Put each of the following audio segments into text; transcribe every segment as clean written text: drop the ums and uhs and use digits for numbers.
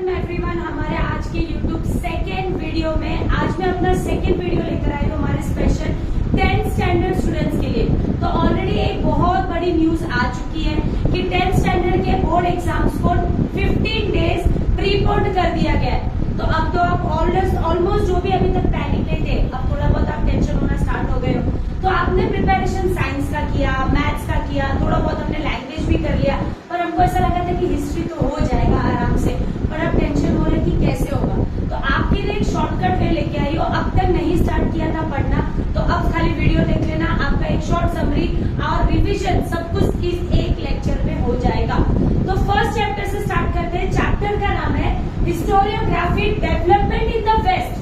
Everyone, हमारे आज के YouTube सेकेंड वीडियो में आज मैं अपना सेकेंड वीडियो लेकर आई हूँ हमारे स्पेशल 10th स्टैंडर्ड स्टूडेंट्स के लिए। तो ऑलरेडी एक बहुत बड़ी न्यूज आ चुकी है कि 10th स्टैंडर्ड के बोर्ड एग्जाम्स को 15 डेज प्रीपोन्ड कर दिया गया है। तो अब तो आप ऑलमोस्ट जो भी अभी तक पैनिक नहीं थे, अब थोड़ा बहुत आप टेंशन होना स्टार्ट हो गए हो। तो आपने प्रिपरेशन साइंस का किया, मैथ्स का किया, थोड़ा बहुत हमने लैंग्वेज भी कर लिया, पर हमको ऐसा लगा था कि हिस्ट्री तो हो जाएगा आराम से, पर अब टेंशन हो रहा है कि कैसे होगा। तो आपके लिए एक शॉर्टकट वे लेके आई हो। अब तक नहीं स्टार्ट किया था पढ़ना तो अब खाली वीडियो देख लेना, आपका एक शॉर्ट समरी और रिविजन सब कुछ इस एक लेक्चर में हो जाएगा। तो फर्स्ट चैप्टर से स्टार्ट करते हैं। चैप्टर का नाम है historiography development in the west.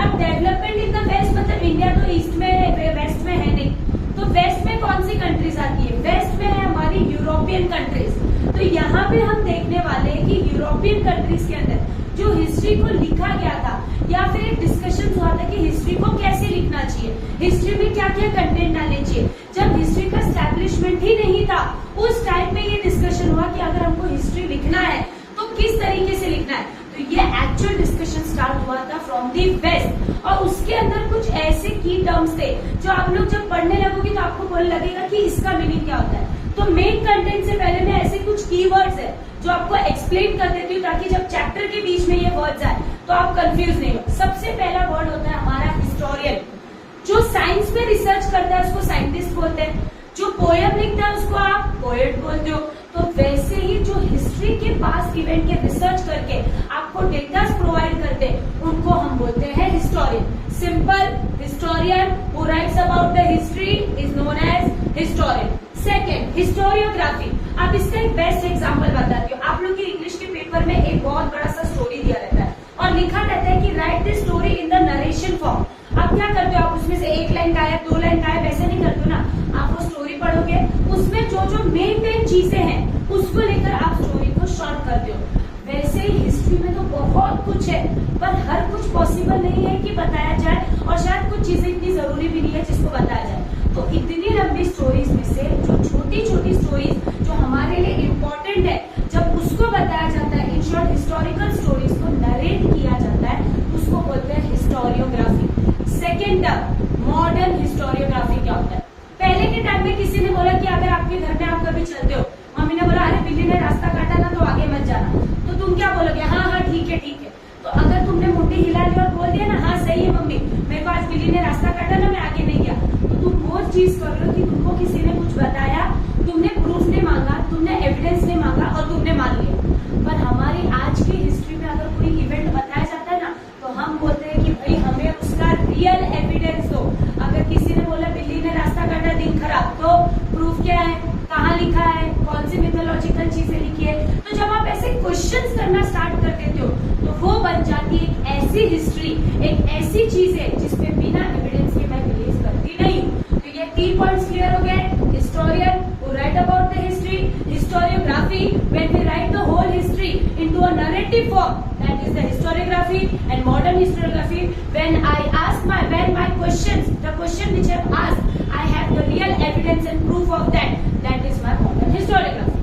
अब डेवलपमेंट इन द वेस्ट मतलब इंडिया तो ईस्ट में है, वेस्ट में है नहीं। तो वेस्ट में कौन सी कंट्रीज आती है? वेस्ट में है हमारी यूरोपियन कंट्रीज। तो यहाँ पे हम देखने वाले हैं कि यूरोपियन कंट्रीज के अंदर जो हिस्ट्री को लिखा गया था या फिर एक डिस्कशन हुआ था कि हिस्ट्री को कैसे लिखना चाहिए, हिस्ट्री में क्या क्या कंटेंट डालने चाहिए। जब हिस्ट्री का एस्टैब्लिशमेंट ही नहीं था उस टाइम में ये डिस्कशन हुआ कि अगर हमको हिस्ट्री लिखना है तो किस तरीके से लिखना है। तो ये एक्चुअल डिस्कशन स्टार्ट हुआ था फ्रॉम दी वेस्ट, और उसके अंदर कुछ ऐसे की टर्म्स थे जो आप लोग जब पढ़ने लगोगे तो आपको बोलने लगेगा कि इसका मीनिंग क्या होता है। तो मेन कंटेंट से पहले मैं ऐसे कुछ कीवर्ड्स है जो आपको एक्सप्लेन कर देती हूँ ताकि जब चैप्टर के बीच में ये वर्ड्स आए तो आप कंफ्यूज नहीं हो। सबसे पहला वर्ड होता है हमारा हिस्टोरियन। जो साइंस में रिसर्च करता है उसको साइंटिस्ट बोलते हैं, जो पोएम लिखता है उसको आप पोएट बोलते हो। तो वैसे ही जो हिस्ट्री के पास इवेंट के रिसर्च करके आपको डेटा प्रोवाइड करते हैं उनको हम बोलते हैं historian. Simple, historian who writes about the history is known as historian. Second, historiography. अब इसका एक बेस्ट एग्जाम्पल बताती हूँ। आप लोग के इंग्लिश के पेपर में एक बहुत बड़ा सा स्टोरी दिया रहता है और लिखा रहता है कि right this story in the narration form. आप क्या करते हो? आप उसमें से एक लाइन का है, दो लाइन का है, वैसे नहीं करते हो ना। आप वो स्टोरी पढ़ोगे, उसमें जो जो मेन चीजें हैं उसको लेकर आप स्टोरी को शॉर्ट करते हो। वैसे ही हिस्ट्री में तो बहुत कुछ है, पर हर कुछ पॉसिबल नहीं है कि बताया जाए, और शायद कुछ चीजें इतनी जरूरी भी नहीं है जिसको बताया जाए। तो इतनी लंबी स्टोरीज में से जो छोटी छोटी स्टोरीज जो हमारे लिए इम्पोर्टेंट है, जब उसको बताया जाता है, इन शॉर्ट हिस्टोरिकल स्टोरीज को नरेट किया जाता है, उसको बोलते हैं historiography. Second term, modern historiography क्या होता है? पहले के टाइम में किसी ने बोला कि अगर आपके घर में आप कभी चलते हो, मम्मी ने बोला अरे बिल्ली ने रास्ता काटा ना तो आगे मत जाना, तो तुम क्या बोलोगे? हाँ हाँ ठीक है ठीक है। तो अगर तुमने मुट्ठी हिला ली और बोल दिया ना हाँ सही है मम्मी, मेरे को आज बिल्ली ने रास्ता काटा ना, मैं आगे नहीं गया, तो तुम वो चीज कर रहे हो कि तुमको किसी ने कुछ बताया, तुमने प्रूफ नहीं मांगा, तुमने एविडेंस नहीं मांगा और तुमने मान लिया। पर हमारी आज की हिस्ट्री में अगर कोई इवेंट बताया जाता है ना तो हम बोलते हैं कि भाई हमें उसका रियल एविडेंस दो। अगर किसी ने बोला बिल्ली ने रास्ता काटा, दिन खराब, तो प्रूफ क्या है, कहाँ लिखा है, कौन सी मिथोलॉजिकल चीजें लिखी है। तो जब आप ऐसे क्वेश्चंस करना स्टार्ट कर देते हो तो वो बन जाती है एक ऐसी हिस्ट्री, एक ऐसी चीज है जिसपे बिना एविडेंस के मैं बिलीव करती नहीं हूँ। तो ये 3 पॉइंट्स क्लियर हो गए। Historian who write about the history, historiography when we write the whole history into a narrative form, that is the historiography. And modern historiography when my questions, the question which I have asked, I have the real evidence and proof of that is my modern historiography।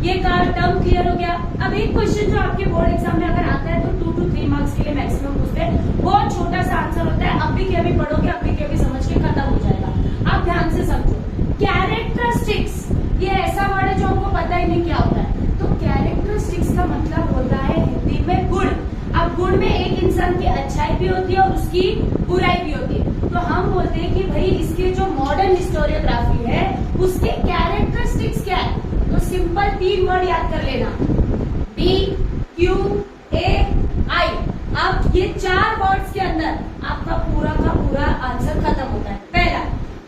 ये term clear हो गया। अब एक question जो आपके board exam में अगर आता है तो 2 to 3 मार्क्स के लिए मैक्सिमम पूछते हैं। बहुत छोटा सा आंसर होता है, अभी के अभी पढ़ोगे, अभी के अभी समझ के खत्म हो जाएगा। आप ध्यान से समझो। कैरेक्टरिस्टिक्स, ये ऐसा वर्ड है जो हमको पता ही नहीं क्या होता है। तो कैरेक्टरिस्टिक्स का मतलब होता है हिंदी में गुण। अब गुण में एक इंसान की अच्छाई भी होती है और उसकी बुराई भी होती है। तो हम बोलते हैं कि भाई इसके जो मॉडर्न हिस्टोरियोग्राफी है उसके कैरेक्टरिस्टिक्स क्या है। तो सिंपल 3 वर्ड याद कर लेना, BQAI। अब ये 4 वर्ड्स के अंदर आपका पूरा का पूरा आंसर खत्म होता है। पहला,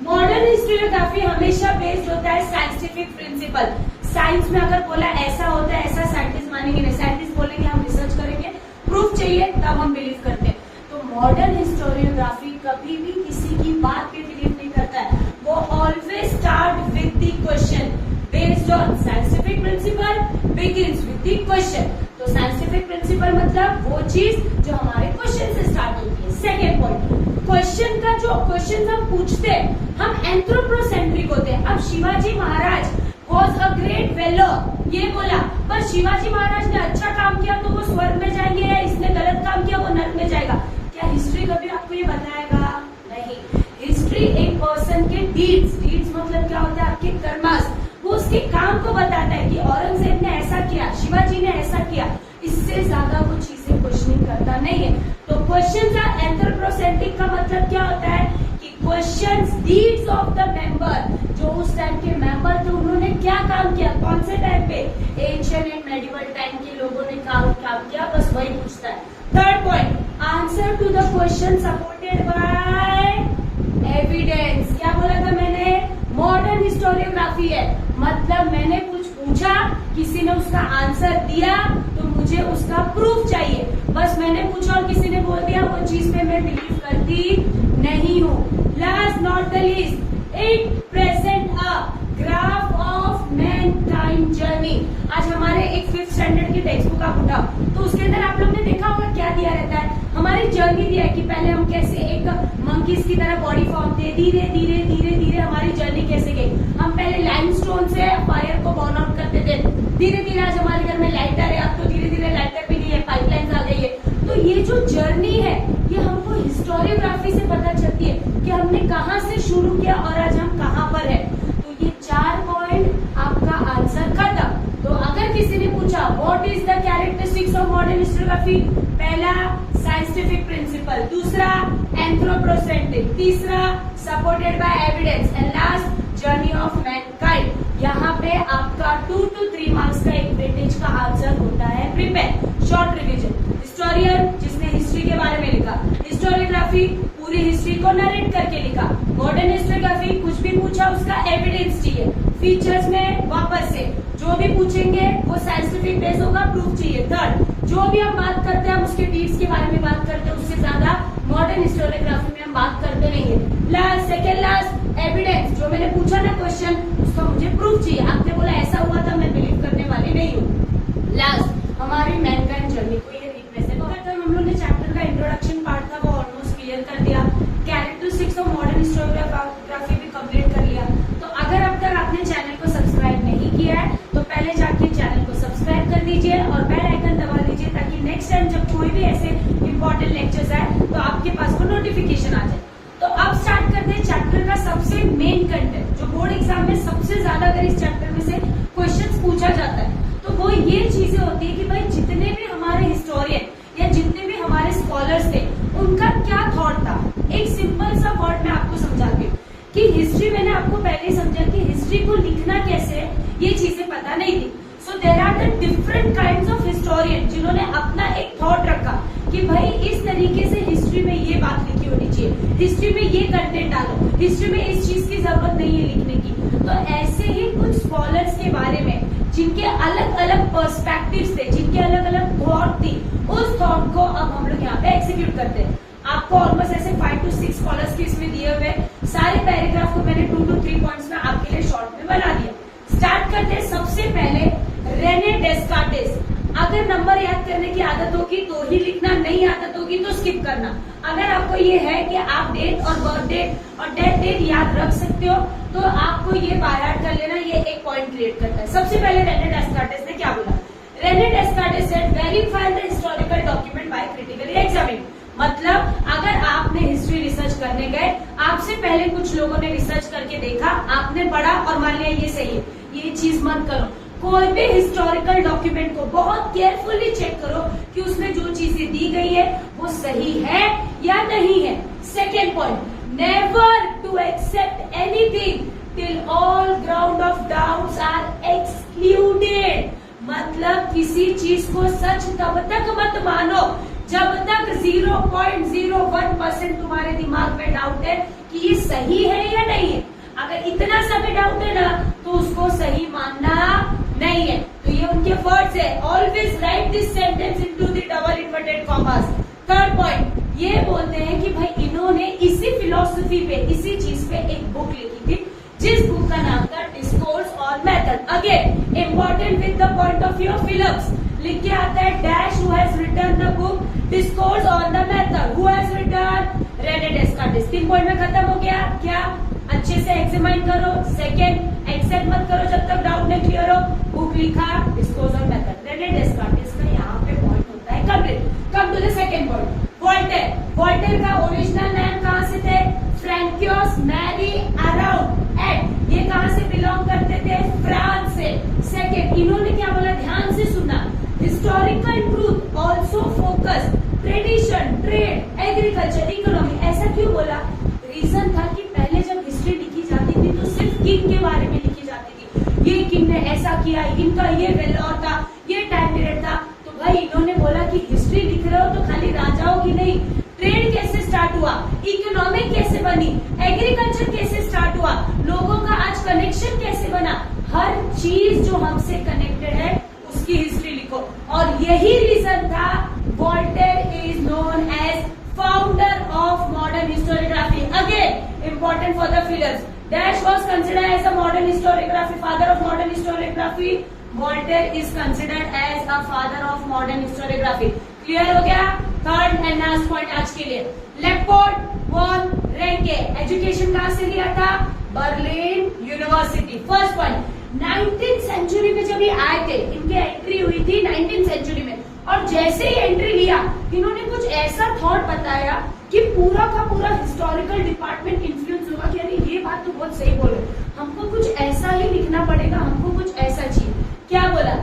मॉडर्न हिस्टोरियोग्राफी हमेशा बेस्ड होता है साइंटिफिक प्रिंसिपल। साइंस में अगर बोला ऐसा होता है, ऐसा साइंटिस्ट मानेंगे नहीं, साइंटिस्ट बोलेंगे हम रिसर्च करेंगे, प्रूफ चाहिए तब हम बिलीव करते हैं। तो मॉडर्न हिस्टोरियोग्राफी कभी भी किसी की बात पे बिलीव नहीं करता है, वो always start with the question based on scientific principle, begins with the question. तो साइंटिफिक प्रिंसिपल मतलब वो चीज जो हमारे क्वेश्चन से स्टार्ट होती है। सेकेंड पॉइंट, क्वेश्चन का जो क्वेश्चन हम पूछते हैं हम एंथ्रोपोसेंट्रिक होते हैं। अब Shivaji Maharaj was a great velar, ये बोला, पर शिवाजी महाराज ने अच्छा काम किया तो वो स्वर्ग में जाएंगे नहीं है। तो क्वेश्चंस आर एंथ्रोपोसेंट्रिक का मतलब क्या होता है कि questions deeds of the member, जो उस टाइम के मेंबर थे उन्होंने क्या काम किया, कौन से टाइम पे, एंशिएंट एंड मेडिवल टाइम के लोगों ने काम किया, बस वही पूछता है। Third point, answer to the question supported by evidence. क्या बोला था मैंने, मॉडर्न हिस्टोरियोग्राफी है, मतलब मैंने कुछ पूछा, किसी ने उसका आंसर दिया तो मुझे उसका प्रूफ चाहिए। बस मैंने पूछा और किसी ने बोल दिया वो चीज पे मैं बिलीव करती नहीं हूँ। Last not the least, it present a graph of Mankind journey. आज हमारे एक 5th स्टैंडर्ड की टेक्स्ट बुक आप उठाओ तो उसके अंदर आप लोग ने देखा होगा क्या दिया रहता है, हमारी जर्नी दिया है कि पहले हम कैसे एक मंकीज की तरह बॉडी फॉर्म थे, धीरे धीरे धीरे धीरे हमारी जर्नी कैसे गई। हम पहले लाइमस्टोन से फायर को बर्न आउट करते थे, धीरे धीरे आज हमारे घर में लाइटर है, अब तो धीरे धीरे लाइटर भी नहीं है, पाइपलाइंस आ गई है। तो ये जो जर्नी है ये हमको हिस्टोरियोग्राफी से पता चलती है कि हमने कहाँ से शुरू किया और आज हम कहाँ पर है। तो ये 4 पॉइंट आपका आंसर खत्म। तो अगर किसी ने पूछा what is the characteristics of modern historiography, पहला साइंटिफिक प्रिंसिपल, दूसरा एंथ्रोपोसेंट्रिक, तीसरा supported by evidence and last journey of Mankind. यहाँ पे आपका 2 to 3 मार्क्स का एक वेटेज का आंसर होता है प्रिपेयर। शॉर्ट रिवीजन, हिस्टोरियन जिसने हिस्ट्री के बारे में लिखा, हिस्टोरियोग्राफी पूरी हिस्ट्री को नरेट करके लिखा, मॉडर्न हिस्टोरियोग्राफी कुछ भी पूछा उसका एविडेंस चाहिए, फीचर्स में वापस से जो भी पूछेंगे वो साइंटिफिक बेस होगा, प्रूफ चाहिए। थर्ड, जो भी हम बात करते हैं हम उसके डीड्स के बारे में बात करते हैं, उससे ज्यादा मॉडर्न हिस्टोरियोग्राफी में हम बात करते नहीं है। लास्ट, सेकेंड लास्ट, एविडेंस, जो मैंने पूछा ना क्वेश्चन उसका मुझे प्रूफ चाहिए, आपने बोला ऐसा हुआ था मैं बिलीव करने वाली नहीं हूँ। लास्ट, हमारी मैनकाइंड जर्नी को ये रिप्रेजेंट करता है। हम लोग ने चैप्टर का इंट्रोडक्शन पार्ट था वो ऑलमोस्ट क्लियर कर दिया, कैरेक्टरिस्टिक्स ऑफ मॉडर्न हिस्टोरियोग्राफी भी कंप्लीट कर लिया। तो अगर अब तक आपने चैनल को सब्सक्राइब नहीं किया है तो पहले जाके चैनल को सब्सक्राइब कर दीजिए और बेल आइकन दबा दीजिए ताकि नेक्स्ट टाइम जब कोई भी ऐसे इंपॉर्टेंट लेक्चर्स आए तो आपके पास को नोटिफिकेशन आ जाए। तो अब स्टार्ट करते हैं चैप्टर का सबसे मेन कंटेंट, जो बोर्ड एग्जाम में सबसे ज्यादा अगर इस चैप्टर में से क्वेश्चंस पूछा जाता है तो वो ये चीजें होती है कि भाई जितने भी हमारे हिस्टोरियन या जितने भी हमारे स्कॉलर्स थे उनका क्या थॉट था। एक सिंपल सा वर्ड मैं आपको समझाती हूँ कि हिस्ट्री, मैंने आपको पहले ही समझा कि हिस्ट्री को लिखना कैसे है ये चीजें पता नहीं थी। So there are the different kinds of historian जिन्होंने अपना एक थॉट रखा कि भाई इस तरीके से हिस्ट्री में ये बात लिखी होनी चाहिए, हिस्ट्री में ये कंटेंट डालो, हिस्ट्री में इस चीज की जरूरत नहीं है लिखने की। तो ऐसे ही कुछ स्कॉलर्स के बारे में जिनके अलग अलग पर्सपेक्टिव्स थे, जिनके अलग अलग थॉट थी, उस थॉट को अब हम लोग यहाँ पे एग्जीक्यूट करते हैं। आपको ऑलमोस्ट ऐसे 5 to 6 स्कॉलर्स के इसमें दिए हुए सारे पैराग्राफ को मैंने 2 to 3 पॉइंट्स में आपके लिए शॉर्ट में बना दिया। स्टार्ट करते हैं सबसे पहले रेने डेस्कार्टेस। अगर नंबर याद करने की आदत होगी तो ही लिखना, नहीं आदत होगी तो स्किप करना। अगर आपको ये है कि आप डेट और बर्थ डेट और डेथ डेट याद रख सकते हो तो आपको ये बाय हार्ट कर लेना, ये एक पॉइंट क्रिएट करता है। सबसे पहले रेने डेस्कार्टेस ने क्या बोला, Rene Descartes said verify the historical document by critically examine. मतलब अगर आपने हिस्ट्री रिसर्च करने गए, आपसे पहले कुछ लोगों ने रिसर्च करके देखा, आपने पढ़ा और मान लिया ये सही है, ये चीज मत करो। कोई भी हिस्टोरिकल डॉक्यूमेंट को बहुत केयरफुली चेक करो कि उसमें जो चीजें दी गई है वो सही है या नहीं है। Second point, never to accept anything till all ground of doubts are excluded. मतलब किसी चीज को सच तब तक मत मानो जब तक 0.01% तुम्हारे दिमाग में डाउट है कि ये सही है या नहीं है। अगर इतना सा भी डाउट है ना तो उसको सही मानना नहीं है। तो ये उनके वर्ड्स है, always right this sentence into the double inverted commas. Third point, ये बोलते हैं कि भाई इन्होंने इसी फिलॉसफी पे, इसी चीज पे एक बुक लिखी थी जिस बुक का नाम था discourse on method. Again important with the point of view of Philips, लिख के आता है dash who has written the book discourse on the method, who has written Rene Descartes. 3 point में खत्म हो गया। क्या अच्छे से एग्जामिन करो। सेकेंड, एक्सेप्ट मत करो जब तक डाउट नहीं क्लियर हो। बुक लिखा discourse on method, René Descartes का यहाँ पे पॉइंट होता है complete. Come to the second point, Voltaire. Voltaire का ओरिजिनल नेम कहाँ से थे, फ्रैंकोइस मैरी अराउंड एट। ये कहाँ से बिलोंग करते थे, फ्रांस से। सेकेंड, इन्होंने क्या बोला, ध्यान से सुनना, historical truth also focus pretty agriculture, economy. ऐसा क्यों बोला? रीजन था कि पहले जब हिस्ट्री लिखी जाती थी तो सिर्फ किंग के बारे में लिखी जाती थी, ये किंग ने ऐसा किया, इनका ये वेल्योर था, ये टाइम पीरियड था। तो भाई इन्होंने बोला कि हिस्ट्री लिख रहे हो तो खाली राजाओं की नहीं, ट्रेड कैसे स्टार्ट हुआ, इकोनॉमिक कैसे बनी, एग्रीकल्चर कैसे स्टार्ट हुआ, लोगों का आज कनेक्शन कैसे बना, हर चीज जो हमसे कनेक्टेड है उसकी हिस्ट्री लिखो। और यही रीजन था Voltaire is known as founder of modern historiography. Again important for the fillers, dash was considered as a modern historiography, father of modern historiography. Voltaire is considered as a father of modern historiography. Clear हो गया? Third and last point आज के लिए, लेपोल्ड von रेंके education कहां से लिया था? Berlin university. First point, 19th century में जब ये आए थे, इनकी एंट्री हुई थी 19th सेंचुरी में, और जैसे ही एंट्री लिया इन्होंने कुछ ऐसा थॉट बताया कि पूरा का पूरा हिस्टोरिकल डिपार्टमेंट इन्फ्लुएंस होगा कि अरे ये बात तो बहुत सही बोले, हमको कुछ ऐसा ही लिखना पड़ेगा, हमको कुछ ऐसा चाहिए। क्या बोला?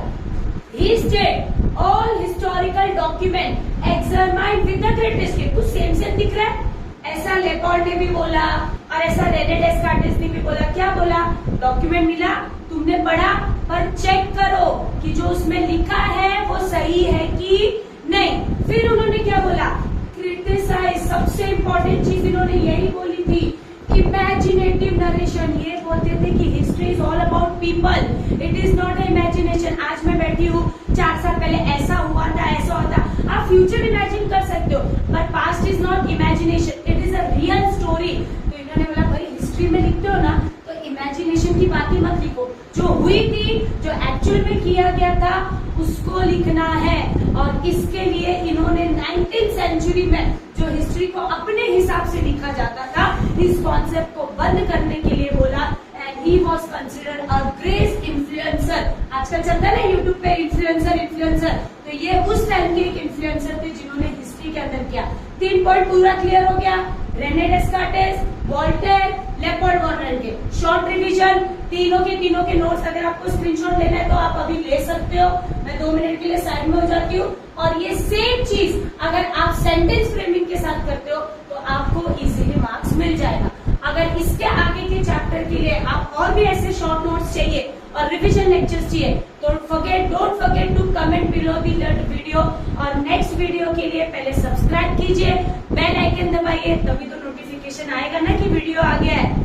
He stated all historical document examined with the greatest care। कुछ सेम सेम दिख रहा है? ऐसा लेपोल्ड ने भी बोला और ऐसा रेने डेस्कार्टेस ने भी बोला। क्या बोला? डॉक्यूमेंट मिला, तुमने पढ़ा, पर चेक करो कि जो उसमें लिखा है वो सही है कि नहीं। फिर उन्होंने क्या बोला? क्रिटिसाइज। सबसे इंपॉर्टेंट चीज इन्होंने यही बोली थी, इमेजिनेटिव नरेशन। ये बोलते थे कि history is all about people, it is not imagination. आज मैं बैठी हूँ, 4 साल पहले ऐसा हुआ था, ऐसा हुआ था, आप फ्यूचर इमेजिन कर सकते हो, but past is not imagination, it is a real story. तो इन्होंने बोला भाई हिस्ट्री में लिखते हो ना तो इमेजिनेशन की बातें मत लिखो, जो हुई थी, जो एक्चुअल में किया गया था उसको लिखना है। और इसके लिए इन्होंने 19th सेंचुरी में जो हिस्ट्री को अपने हिसाब से लिखा जाता था, इस कॉन्सेप्ट को बंद करने के लिए बोला। And he was considered a great influencer. आजकल चलता है ना यूट्यूब पे इन्फ्लुएंसर, तो ये उस टाइम के एक इन्फ्लुएंसर थे जिन्होंने हिस्ट्री के अंदर किया। 3 पॉइंट पूरा क्लियर हो गया? Rene Descartes, Voltaire, Leopold von Ranke. Short revision, तीनों के नोट्स अगर आपको स्क्रीनशॉट लेना है तो आप अभी ले सकते हो, मैं 2 मिनट के लिए साइड में हो जाती हूँ। और ये सेम चीज अगर आप सेंटेंस फ्रेमिंग के साथ करते हो तो आपको इजीली मार्क्स मिल जाएगा। अगर इसके आगे के चैप्टर के लिए आप और भी ऐसे शॉर्ट नोट्स चाहिए और रिवीजन लेक्चर्स चाहिए तो don't forget to comment below the video. और नेक्स्ट वीडियो के लिए पहले सब्सक्राइब कीजिए, बेल आइकन दबाइए, तभी तो नोटिफिकेशन आएगा ना कि वीडियो आ गया है।